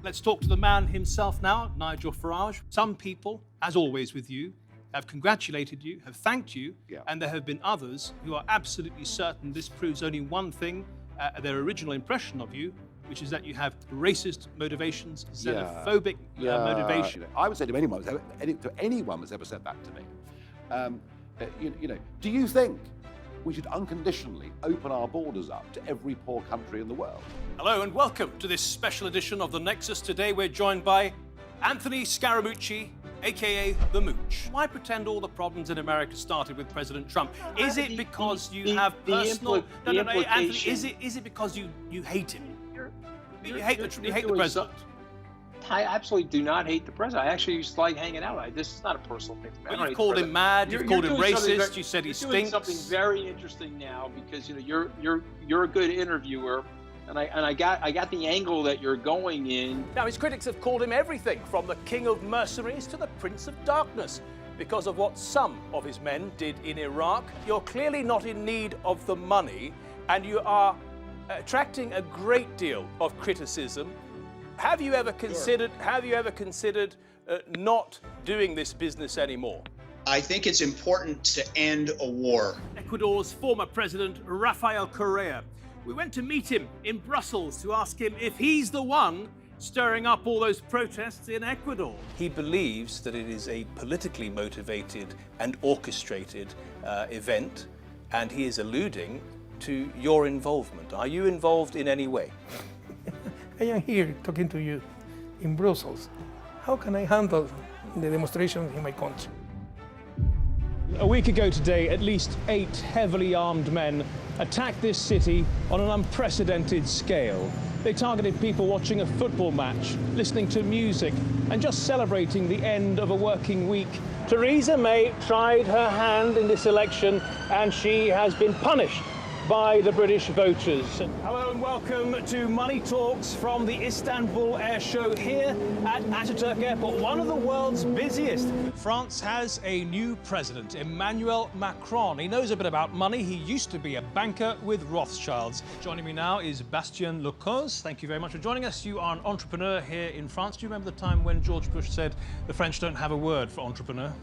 Let's talk to the man himself now, Nigel Farage. Some people, as always with you, have congratulated you, have thanked you, and there have been others who are absolutely certain this proves only one thing, their original impression of you, which is that you have racist motivations, xenophobic motivation. I would say to anyone who's ever said that to me, do you think we should unconditionally open our borders up to every poor country in the world? Hello and welcome to this special edition of The Nexus. Today we're joined by Anthony Scaramucci, a.k.a. The Mooch. Why pretend all the problems in America started with President Trump? Is it because you have personal... Anthony, is it because you hate him? You hate the president? I absolutely do not hate the president. I actually used to like hanging out. This is not a personal thing to me. Well, you've called him mad. You've called him racist. You said he stinks. You're doing something very interesting now because you're a good interviewer, and I got the angle that you're going in. Now his critics have called him everything from the king of mercenaries to the prince of darkness because of what some of his men did in Iraq. You're clearly not in need of the money, and you are attracting a great deal of criticism. Have you ever considered not doing this business anymore? I think it's important to end a war. Ecuador's former president, Raphael Correa. We went to meet him in Brussels to ask him if he's the one stirring up all those protests in Ecuador. He believes that it is a politically motivated and orchestrated event, and he is alluding to your involvement. Are you involved in any way? I am here talking to you in Brussels. How can I handle the demonstrations in my country? A week ago today, at least 8 heavily armed men attacked this city on an unprecedented scale. They targeted people watching a football match, listening to music, and just celebrating the end of a working week. Theresa May tried her hand in this election, and she has been punished by the British voters. Hello and welcome to Money Talks from the Istanbul Air Show here at Ataturk Airport, one of the world's busiest. France has a new president, Emmanuel Macron. He knows a bit about money. He used to be a banker with Rothschilds. Joining me now is Bastien Lecoz. Thank you very much for joining us. You are an entrepreneur here in France. Do you remember the time when George Bush said the French don't have a word for entrepreneur?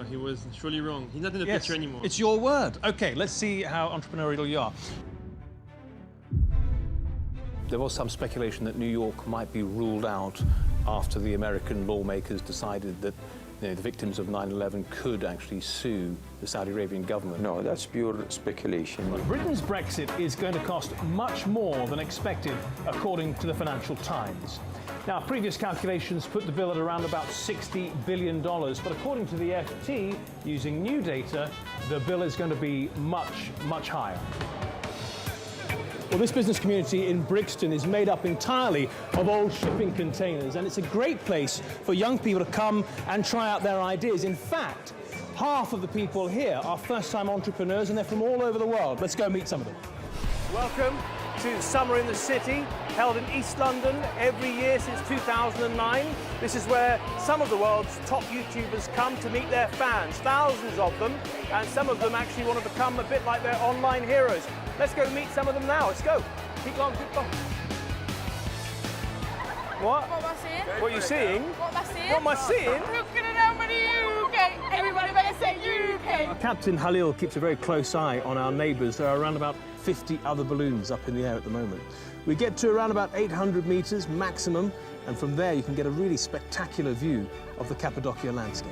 He was surely wrong. He's not in the picture anymore. It's your word. Okay, let's see how entrepreneurial you are. There was some speculation that New York might be ruled out after the American lawmakers decided that the victims of 9/11 could actually sue the Saudi Arabian government. No, that's pure speculation. Britain's Brexit is going to cost much more than expected, according to the Financial Times. Now, previous calculations put the bill at around about $60 billion, but according to the FT, using new data, the bill is going to be much, much higher. Well, this business community in Brixton is made up entirely of old shipping containers, and it's a great place for young people to come and try out their ideas. In fact, half of the people here are first-time entrepreneurs, and they're from all over the world. Let's go meet some of them. Welcome to Summer in the City, held in East London every year since 2009. This is where some of the world's top YouTubers come to meet their fans, thousands of them, and some of them actually want to become a bit like their online heroes. Let's go meet some of them now. Let's go. Keep going, keep going. What? What am I seeing? What are you seeing? What am I seeing? What am I seeing? Who's gonna know when the UK? Everybody better say UK. Captain Halil keeps a very close eye on our neighbours. There are around about 50 other balloons up in the air at the moment. We get to around about 800 metres maximum, and from there you can get a really spectacular view of the Cappadocia landscape.